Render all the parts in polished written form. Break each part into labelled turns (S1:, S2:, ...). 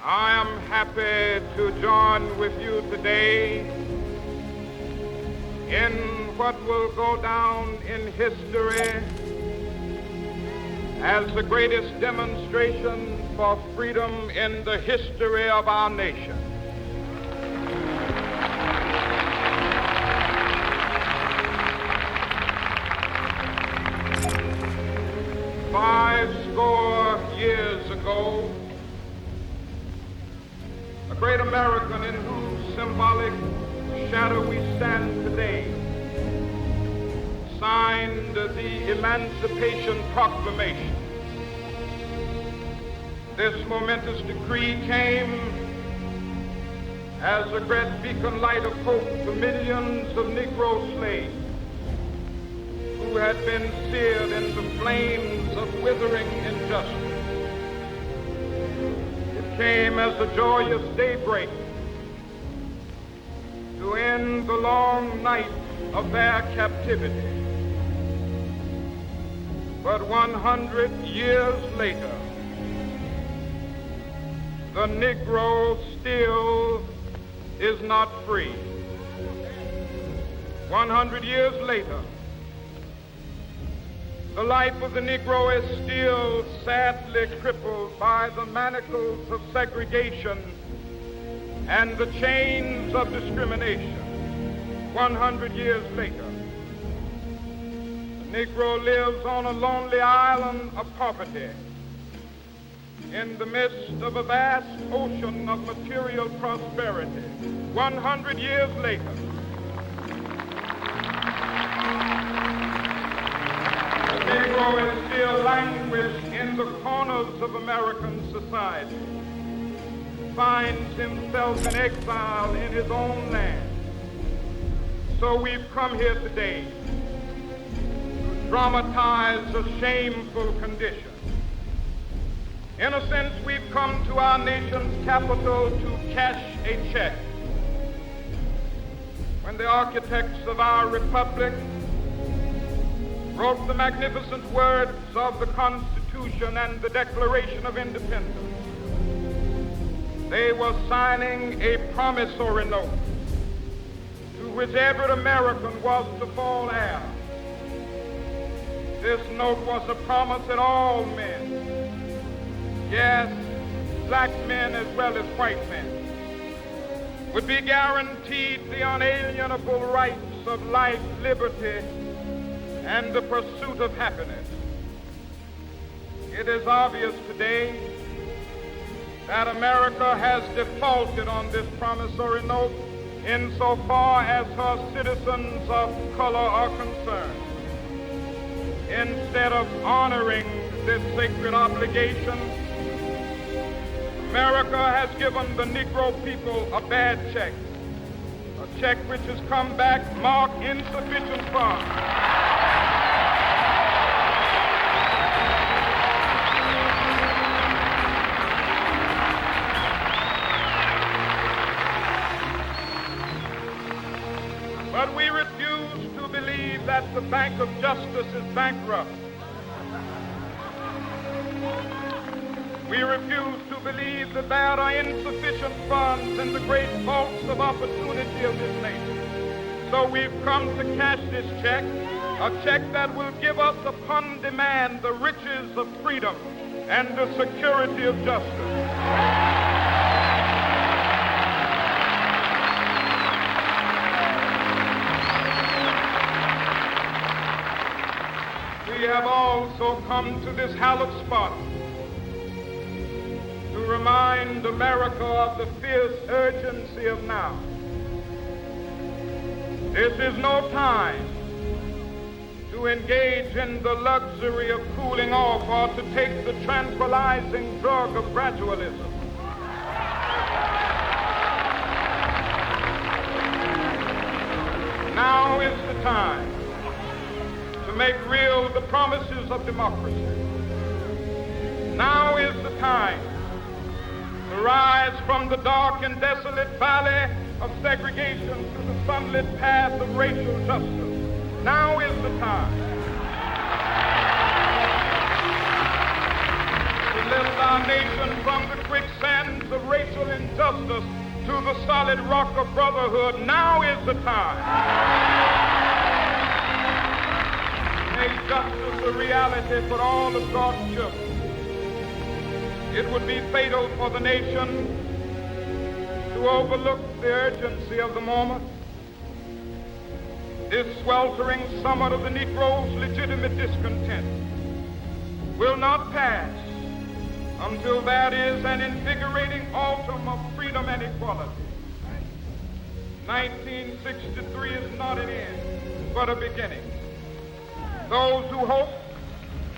S1: I am happy to join with you today in what will go down in history as the greatest demonstration for freedom in the history of our nation. Five score years ago, a great American in whose symbolic shadow we stand today signed the Emancipation Proclamation. This momentous decree came as a great beacon light of hope to millions of Negro slaves who had been seared in the flames of withering injustice. It came as a joyous daybreak to end the long night of their captivity. But 100 years later, the Negro still is not free. 100 years later, the life of the Negro is still sadly crippled by the manacles of segregation and the chains of discrimination. 100 years later, the Negro lives on a lonely island of poverty in the midst of a vast ocean of material prosperity. 100 years later, the Negro is still languished in the corners of American society, finds himself in exile in his own land. So we've come here today to dramatize a shameful condition. In a sense, we've come to our nation's capital to cash a check. When the architects of our republic wrote the magnificent words of the Constitution and the Declaration of Independence, they were signing a promissory note to which every American was to fall heir. This note was a promise that all men, yes, black men as well as white men, would be guaranteed the unalienable rights of life, liberty, and the pursuit of happiness. It is obvious today that America has defaulted on this promissory note insofar as her citizens of color are concerned. Instead of honoring this sacred obligation, America has given the Negro people a bad check, a check which has come back marked insufficient funds. But we refuse to believe that the Bank of Justice is bankrupt. We refuse to believe that there are insufficient funds in the great vaults of opportunity of this nation. So we've come to cash this check, a check that will give us upon demand the riches of freedom and the security of justice. We have also come to this hallowed spot to remind America of the fierce urgency of now. This is no time to engage in the luxury of cooling off or to take the tranquilizing drug of gradualism. Now is the time to make real the promises of democracy. Now is the time to rise from the dark and desolate valley of segregation to the sunlit path of racial justice. Now is the time to lift our nation from the quicksands of racial justice to the solid rock of brotherhood. Now is the time. Make justice a reality for all of God's children. It would be fatal for the nation to overlook the urgency of the moment. This sweltering summit of the Negro's legitimate discontent will not pass until that is an invigorating autumn of freedom and equality. 1963 is not an end, but a beginning. Those who hope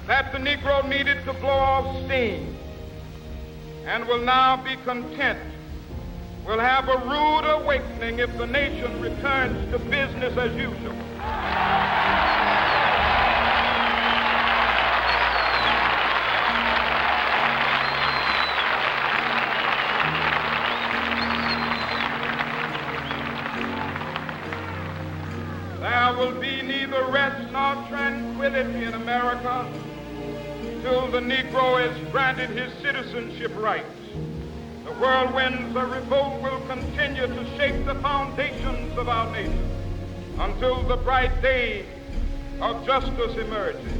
S1: that the Negro needed to blow off steam and will now be content will have a rude awakening if the nation returns to business as usual. There will be neither rest nor tranquility in America till the Negro is granted his citizenship rights. The whirlwinds of revolt will continue to shake the foundations of our nation until the bright day of justice emerges.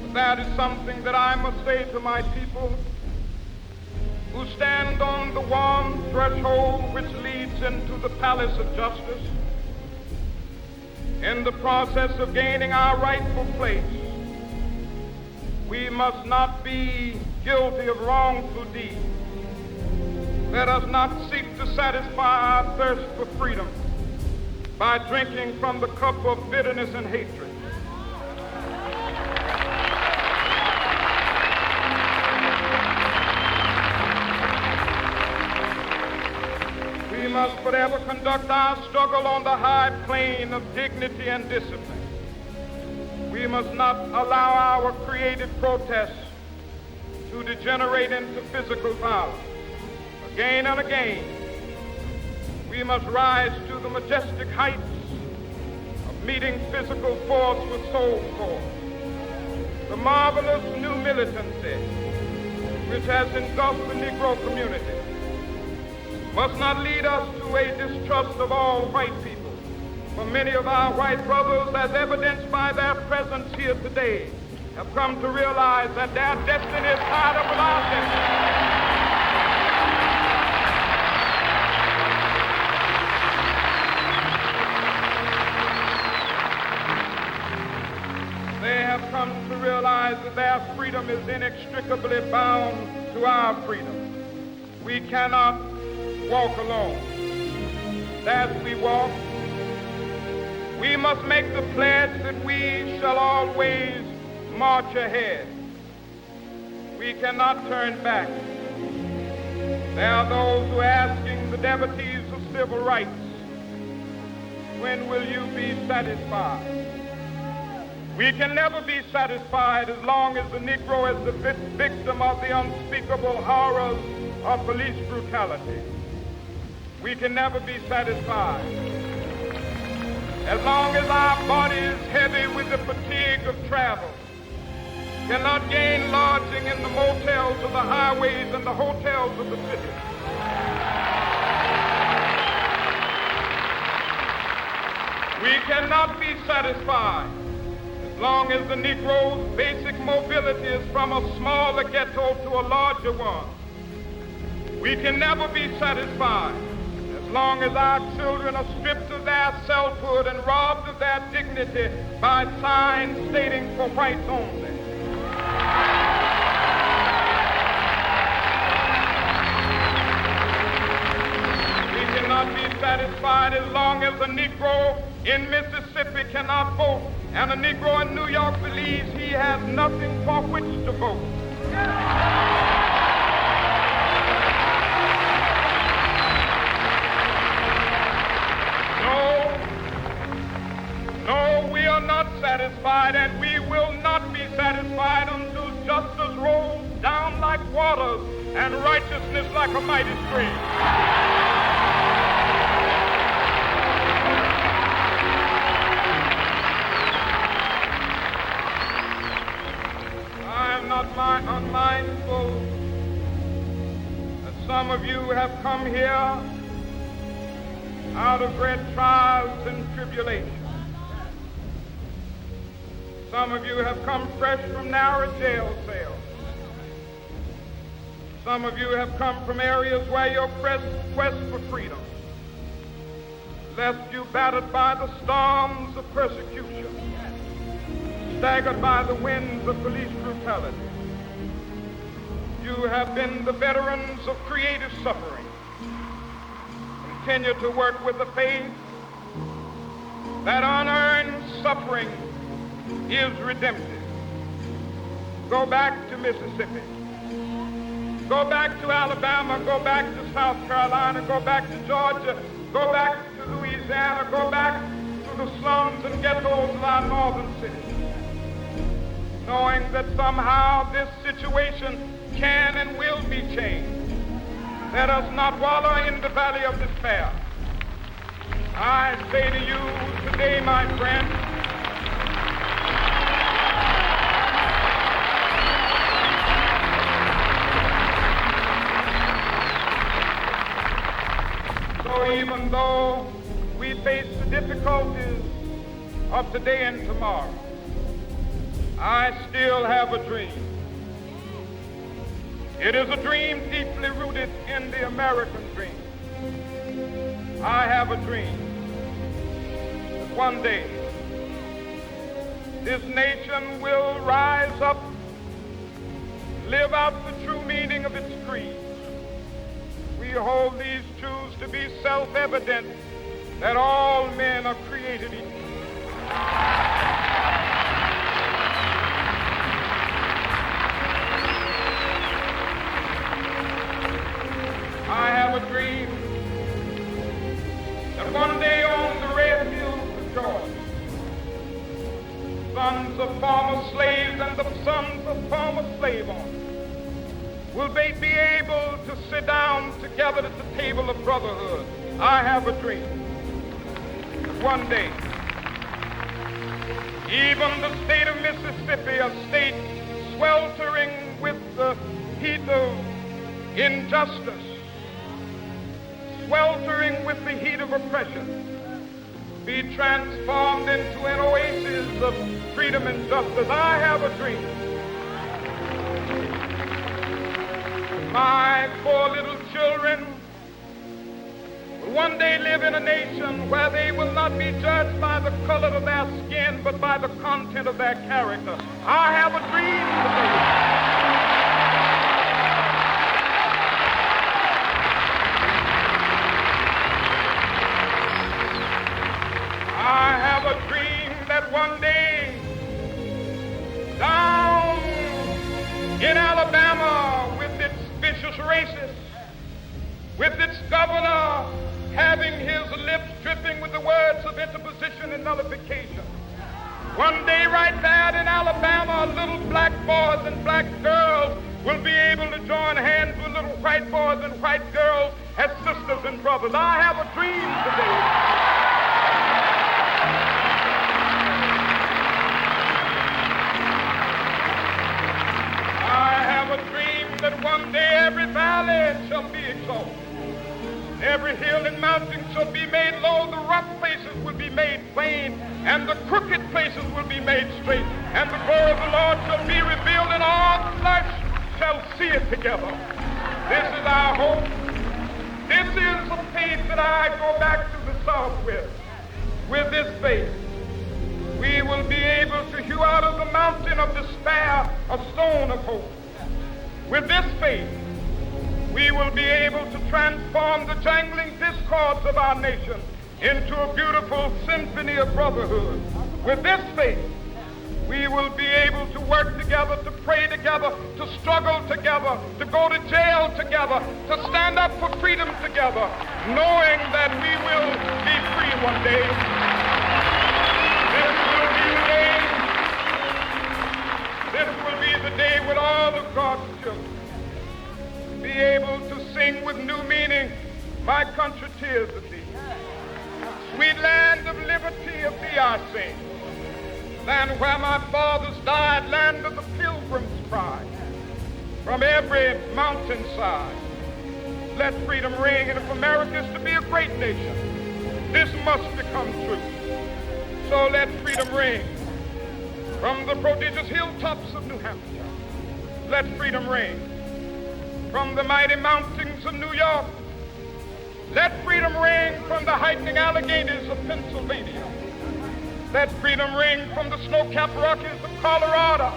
S1: But that is something that I must say to my people who stand on the warm threshold which leads into the palace of justice. In the process of gaining our rightful place, we must not be guilty of wrongful deeds. Let us not seek to satisfy our thirst for freedom by drinking from the cup of bitterness and hatred. We must forever conduct our struggle on the high plane of dignity and discipline. We must not allow our creative protests to degenerate into physical violence. Again and again, we must rise to the majestic heights of meeting physical force with soul force. The marvelous new militancy which has engulfed the Negro community must not lead us to a distrust of all white people. For many of our white brothers, as evidenced by their presence here today, have come to realize that their destiny is tied up with our destiny. They have come to realize that their freedom is inextricably bound to our freedom. We cannot walk alone. As we walk, we must make the pledge that we shall always march ahead. We cannot turn back. There are those who are asking the devotees of civil rights, when will you be satisfied? We can never be satisfied as long as the Negro is the victim of the unspeakable horrors of police brutality. We can never be satisfied as long as our body is heavy with the fatigue of travel, cannot gain lodging in the motels of the highways and the hotels of the city. We cannot be satisfied as long as the Negro's basic mobility is from a smaller ghetto to a larger one. We can never be satisfied as long as our children are stripped of their selfhood and robbed of their dignity by signs stating for whites only. We cannot be satisfied as long as a Negro in Mississippi cannot vote and a Negro in New York believes he has nothing for which to vote. No, we are not satisfied, and we will not be satisfied until justice rolls down like waters and righteousness like a mighty stream. I am not unmindful that Some of you have come here out of great trials and tribulations. Some of you have come fresh from narrow jail cells. Some of you have come from areas where your quest for freedom left you battered by the storms of persecution, staggered by the winds of police brutality. You have been the veterans of creative suffering. Continue to work with the faith that unearned suffering is redemptive. Go back to Mississippi. Go back to Alabama. Go back to South Carolina. Go back to Georgia. Go back to Louisiana. Go back to the slums and ghettos of our northern cities, knowing that somehow this situation can and will be changed. Let us not wallow in the valley of despair. I say to you today, my friend, so even though we face the difficulties of today and tomorrow, I still have a dream. It is a dream deeply rooted in the American dream. I have a dream that one day this nation will rise up, live out the true meaning of its creed. We hold these truths to be self-evident, that all men are created equal. I have a dream that one day on the red hills of Georgia, sons of former slaves and the sons of former slave owners will they be able to sit down together at the table of brotherhood. I have a dream that one day even the state of Mississippi, a state sweltering with the heat of injustice, sweltering with the heat of oppression, be transformed into an oasis of freedom and justice. I have a dream. My poor little children will one day live in a nation where they will not be judged by the color of their skin, but by the content of their character. I have a dream today. I have a dream that one day down in Alabama, with its vicious racists, with its governor having his lips dripping with the words of interposition and nullification, one day right there in Alabama, little black boys and black girls will be able to join hands with little white boys and white girls as sisters and brothers. I have a dream today. A dream that one day every valley shall be exalted, every hill and mountain shall be made low, the rough places will be made plain, and the crooked places will be made straight, and the glory of the Lord shall be revealed, and all flesh shall see it together. This is our hope. This is the faith that I go back to the South with. With this faith, we will be able to hew out of the mountain of despair a stone of hope. With this faith, we will be able to transform the jangling discords of our nation into a beautiful symphony of brotherhood. With this faith, we will be able to work together, to pray together, to struggle together, to go to jail together, to stand up for freedom together, knowing that we will be free one day. This will be the day with all of God's children be able to sing with new meaning, my country, tears of thee. Sweet land of liberty, of thee I sing. Land where my fathers died, land of the pilgrim's pride. From every mountainside, let freedom ring. And if America is to be a great nation, this must become true. So let freedom ring from the prodigious hilltops of New Hampshire. Let freedom ring from the mighty mountains of New York. Let freedom ring from the heightening Alleghenies of Pennsylvania. Let freedom ring from the snow-capped Rockies of Colorado.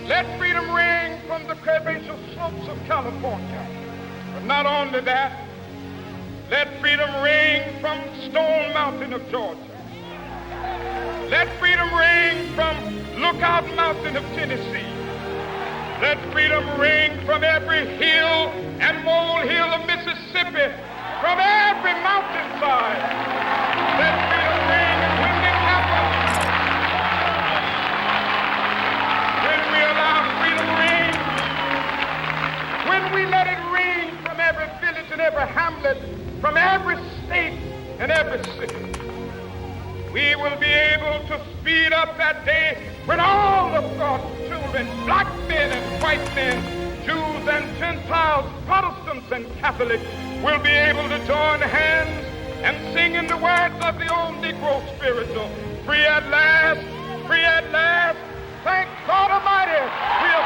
S1: Let freedom ring from the curvaceous slopes of California. But not only that, let freedom ring from Stone Mountain of Georgia. Let freedom ring from Lookout Mountain of Tennessee. Let freedom ring from every hill and molehill of Mississippi, from every mountainside. Let freedom ring, and when it happens, when we allow freedom ring, when we let it ring from every village and every hamlet, from every state and every city, we will be able to speed up that day when all of God's children, black men and white men, Jews and Gentiles, Protestants and Catholics, will be able to join hands and sing in the words of the old Negro spiritual, free at last, thank God Almighty, we are